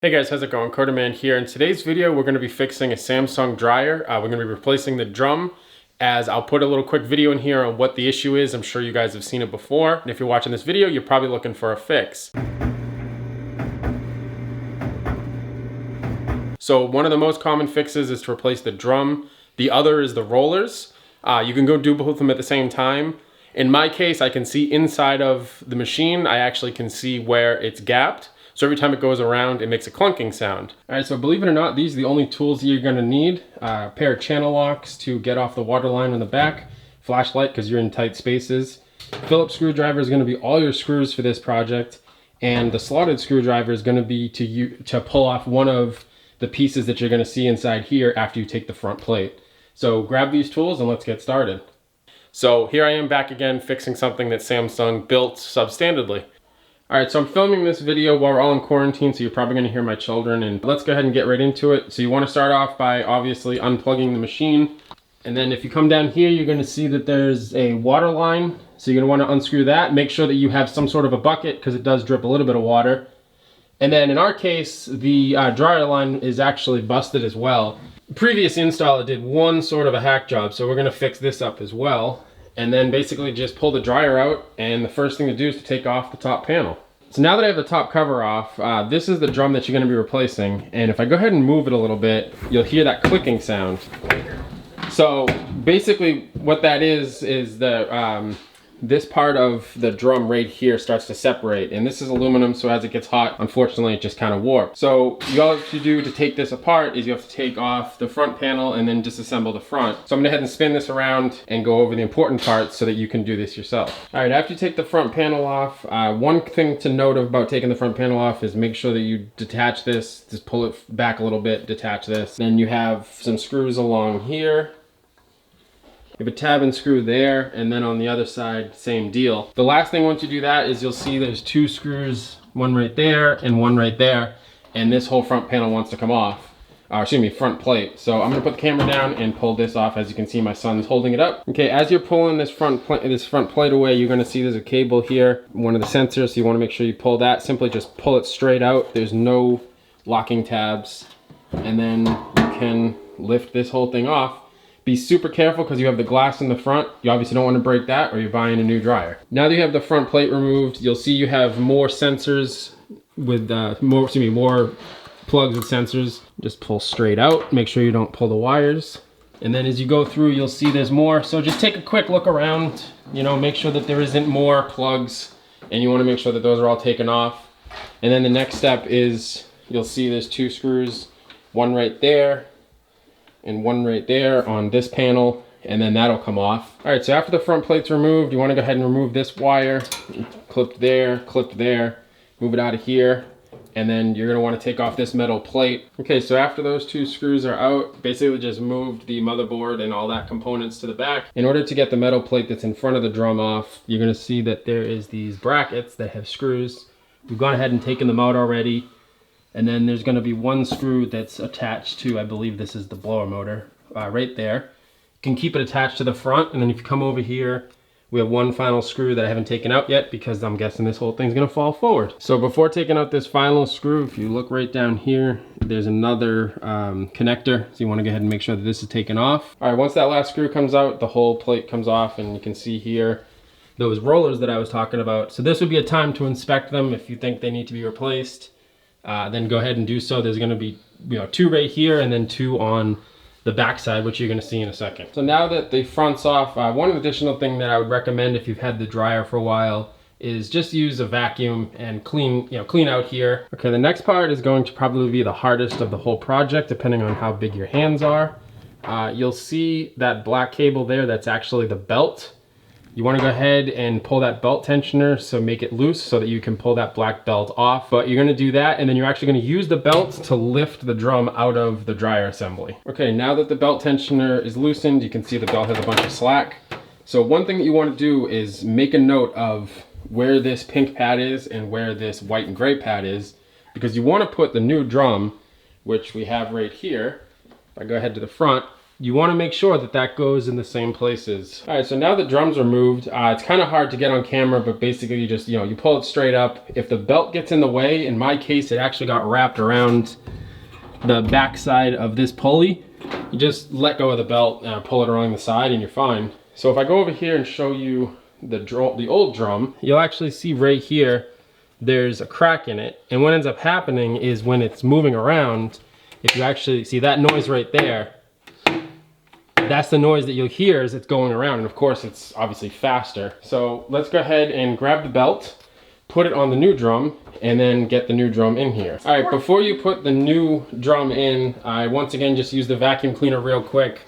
Hey guys, how's it going? Coderman here. In today's video, we're going to be fixing a Samsung dryer. We're going to be replacing the drum, as I'll put a little quick video in here on what the issue is. I'm sure you guys have seen it before. And if you're watching this video, you're probably looking for a fix. So one of the most common fixes is to replace the drum. The other is the rollers. You can go do both of them at the same time. In my case, I can see inside of the machine. I actually can see where it's gapped. So every time it goes around, it makes a clunking sound. All right, so believe it or not, these are the only tools you're gonna need. A pair of channel locks to get off the water line on the back, flashlight because you're in tight spaces. Phillips screwdriver is gonna be all your screws for this project, and the slotted screwdriver is gonna be to pull off one of the pieces that you're gonna see inside here after you take the front plate. So grab these tools and let's get started. So here I am back again fixing something that Samsung built substandardly. All right, so I'm filming this video while we're all in quarantine, so you're probably gonna hear my children, and let's go ahead and get right into it. So you wanna start off by obviously unplugging the machine. And then if you come down here, you're gonna see that there's a water line. So you're gonna wanna unscrew that. Make sure that you have some sort of a bucket because it does drip a little bit of water. And then in our case, the dryer line is actually busted as well. The previous installer did one sort of a hack job, so we're gonna fix this up as well. And then basically just pull the dryer out, and the first thing to do is to take off the top panel. So now that I have the top cover off, this is the drum that you're gonna be replacing. And if I go ahead and move it a little bit, you'll hear that clicking sound. So basically what that is the this part of the drum right here starts to separate, and this is aluminum, so as it gets hot, unfortunately it just kind of warps. So all you have to do to take this apart is you have to take off the front panel and then disassemble the front. So I'm gonna go ahead and spin this around and go over the important parts so that you can do this yourself. All right, after you take the front panel off, one thing to note about taking the front panel off is make sure that you detach this, just pull it back a little bit, detach this. Then you have some screws along here. You have a tab and screw there, and then on the other side, same deal. The last thing once you do that is you'll see there's two screws, one right there and one right there, and this whole front panel wants to come off. Excuse me, front plate. So I'm gonna put the camera down and pull this off. As you can see, my son's holding it up. Okay, as you're pulling this front plate away, you're gonna see there's a cable here, one of the sensors, so you wanna make sure you pull that. Simply just pull it straight out. There's no locking tabs, and then you can lift this whole thing off. Be super careful because you have the glass in the front. You obviously don't want to break that or you're buying a new dryer. Now that you have the front plate removed, you'll see you have more sensors with more plugs with sensors. Just pull straight out. Make sure you don't pull the wires. And then as you go through, you'll see there's more. So just take a quick look around, make sure that there isn't more plugs, and you want to make sure that those are all taken off. And then the next step is you'll see there's two screws, one right there and one right there on this panel, and then that'll come off. All right, so after the front plate's removed, you want to go ahead and remove this wire, clipped there, move it out of here, and then you're going to want to take off this metal plate. Okay, so after those two screws are out, basically just moved the motherboard and all that components to the back. In order to get the metal plate that's in front of the drum off, you're going to see that there is these brackets that have screws. We've gone ahead and taken them out already. And then there's going to be one screw that's attached to, I believe this is the blower motor, right there. You can keep it attached to the front, and then if you come over here, we have one final screw that I haven't taken out yet because I'm guessing this whole thing's going to fall forward. So before taking out this final screw, if you look right down here, there's another connector. So you want to go ahead and make sure that this is taken off. All right, once that last screw comes out, the whole plate comes off, and you can see here those rollers that I was talking about. So this would be a time to inspect them if you think they need to be replaced. Then go ahead and do so. There's going to be two right here and then two on the back side, which you're going to see in a second. So now that the front's off, one additional thing that I would recommend if you've had the dryer for a while is just use a vacuum and clean out here. Okay, the next part is going to probably be the hardest of the whole project, depending on how big your hands are. You'll see that black cable there, that's actually the belt. You want to go ahead and pull that belt tensioner, so make it loose so that you can pull that black belt off. But you're going to do that, and then you're actually going to use the belt to lift the drum out of the dryer assembly. Okay, now that the belt tensioner is loosened, you can see the belt has a bunch of slack. So one thing that you want to do is make a note of where this pink pad is and where this white and gray pad is, because you want to put the new drum, which we have right here. If I go ahead to the front, you want to make sure that that goes in the same places. All right, so now the drum's removed. It's kind of hard to get on camera, but basically you just, you pull it straight up. If the belt gets in the way, in my case, it actually got wrapped around the back side of this pulley. You just let go of the belt, pull it along the side, and you're fine. So if I go over here and show you the old drum, you'll actually see right here, there's a crack in it. And what ends up happening is when it's moving around, if you actually see that noise right there, that's the noise that you'll hear as it's going around. And of course, it's obviously faster. So let's go ahead and grab the belt, put it on the new drum, and then get the new drum in here. All right, before you put the new drum in, I once again just use the vacuum cleaner real quick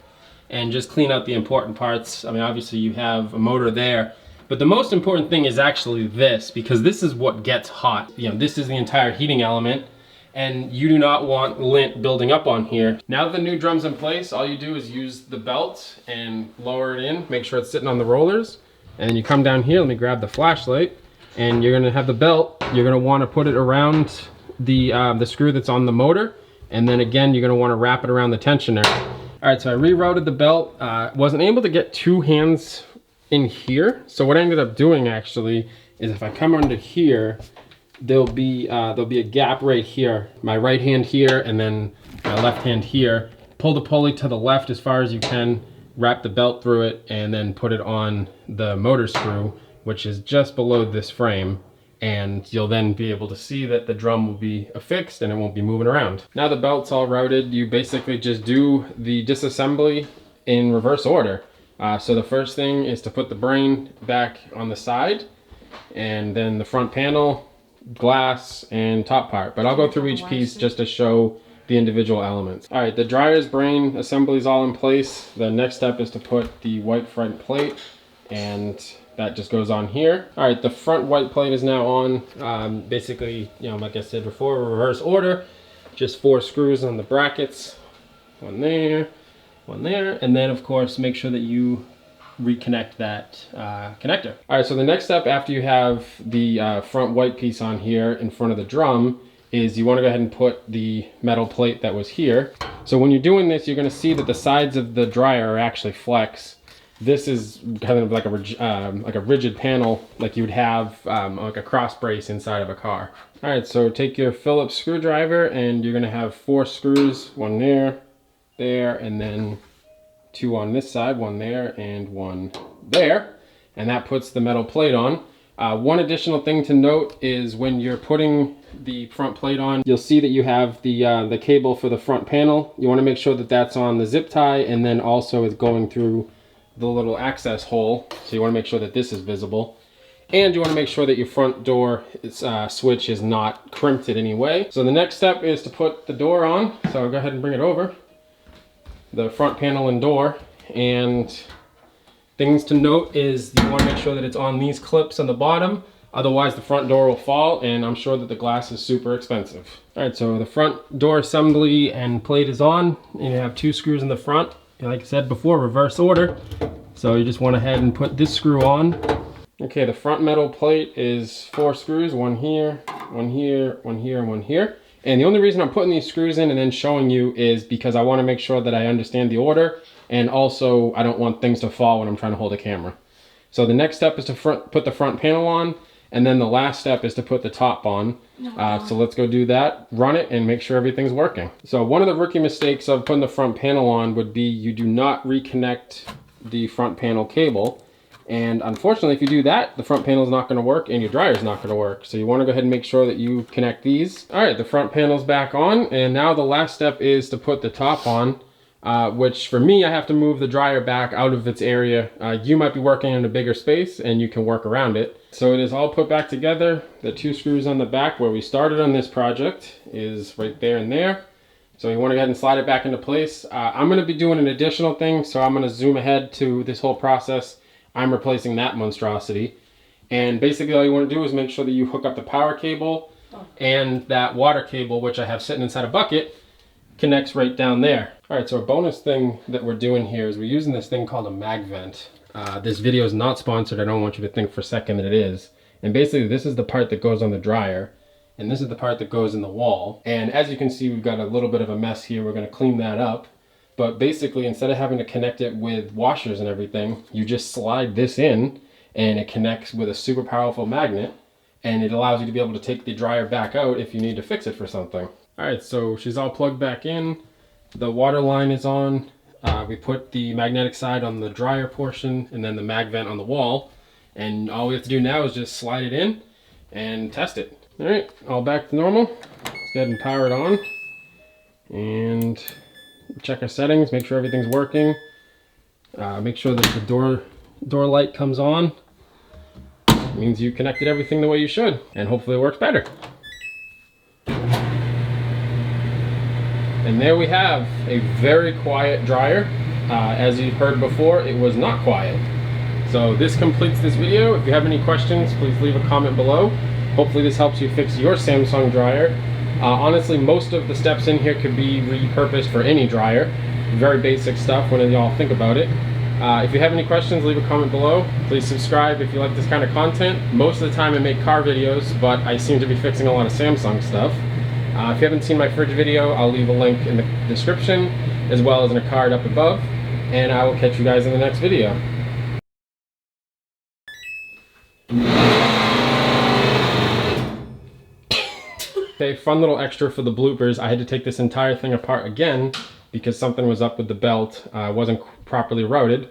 and just clean out the important parts. I mean, obviously you have a motor there, but the most important thing is actually this, because this is what gets hot. This is the entire heating element, and you do not want lint building up on here. Now that the new drum's in place, all you do is use the belt and lower it in, make sure it's sitting on the rollers, and then you come down here, let me grab the flashlight, and you're gonna have the belt, you're gonna wanna put it around the screw that's on the motor, and then again, you're gonna wanna wrap it around the tensioner. All right, so I rerouted the belt. Wasn't able to get two hands in here. So what I ended up doing actually is if I come under here, there'll be a gap right here. My right hand here, and then my left hand here. Pull the pulley to the left as far as you can, wrap the belt through it, and then put it on the motor screw, which is just below this frame. And you'll then be able to see that the drum will be affixed and it won't be moving around. Now the belt's all routed, you basically just do the disassembly in reverse order. So the first thing is to put the brain back on the side, and then the front panel, glass, and top part. But I'll go through each piece just to show the individual elements. All right, the dryer's brain assembly is all in place. The next step is to put the white front plate, and that just goes on here. All right, the front white plate is now on. Basically, like I said before, reverse order, just 4 screws on the brackets, one there, and then of course make sure that you reconnect that connector. All right, so the next step after you have the front white piece on here in front of the drum is you want to go ahead and put the metal plate that was here. So when you're doing this, you're going to see that the sides of the dryer are actually flex. This is kind of like a rigid panel, like you would have like a cross brace inside of a car. All right, so take your Phillips screwdriver, and you're going to have 4 screws, one there, and then 2 on this side, one there, and 1 there, and that puts the metal plate on. One additional thing to note is when you're putting the front plate on, you'll see that you have the cable for the front panel. You want to make sure that that's on the zip tie, and then also it's going through the little access hole, so you want to make sure that this is visible, and you want to make sure that your front door switch is not crimped in any way. So the next step is to put the door on, so I'll go ahead and bring it over, the front panel and door. And things to note is you want to make sure that it's on these clips on the bottom, otherwise the front door will fall, and I'm sure that the glass is super expensive. All right, so the front door assembly and plate is on, and you have 2 screws in the front. Like I said before, reverse order. So you just went ahead and put this screw on. Okay, the front metal plate is 4 screws, one here, one here, one here, and one here. And the only reason I'm putting these screws in and then showing you is because I want to make sure that I understand the order, and also I don't want things to fall when I'm trying to hold a camera. So the next step is to put the front panel on, and then the last step is to put the top on. So let's go do that, run it, and make sure everything's working. So one of the rookie mistakes of putting the front panel on would be you do not reconnect the front panel cable. And unfortunately, if you do that, the front panel is not going to work and your dryer is not going to work. So you want to go ahead and make sure that you connect these. All right, the front panel's back on, and now the last step is to put the top on, which for me, I have to move the dryer back out of its area. You might be working in a bigger space and you can work around it. So it is all put back together. The 2 screws on the back where we started on this project is right there and there. So you want to go ahead and slide it back into place. I'm going to be doing an additional thing, so I'm going to zoom ahead to this whole process. I'm replacing that monstrosity. And basically all you want to do is make sure that you hook up the power cable, and that water cable, which I have sitting inside a bucket, connects right down there. All right, so a bonus thing that we're doing here is we're using this thing called a mag vent. This video is not sponsored. I don't want you to think for a second that it is. And basically this is the part that goes on the dryer, and this is the part that goes in the wall. And as you can see, we've got a little bit of a mess here. We're going to clean that up. But basically, instead of having to connect it with washers and everything, you just slide this in and it connects with a super powerful magnet, and it allows you to be able to take the dryer back out if you need to fix it for something. All right, so she's all plugged back in. The water line is on. We put the magnetic side on the dryer portion and then the mag vent on the wall. And all we have to do now is just slide it in and test it. All right, all back to normal. Let's go ahead and power it on. And check our settings, make sure everything's working. Make sure that the door light comes on. It means you connected everything the way you should, and hopefully it works better. And there we have a very quiet dryer. As you've heard before, it was not quiet. So this completes this video. If you have any questions, please leave a comment below. Hopefully this helps you fix your Samsung dryer. Honestly, most of the steps in here could be repurposed for any dryer. Very basic stuff when y'all think about it. If you have any questions, leave a comment below. Please subscribe if you like this kind of content. Most of the time I make car videos, but I seem to be fixing a lot of Samsung stuff. If you haven't seen my fridge video, I'll leave a link in the description, as well as in a card up above. And I will catch you guys in the next video. Okay, fun little extra for the bloopers. I had to take this entire thing apart again because something was up with the belt. It wasn't properly routed.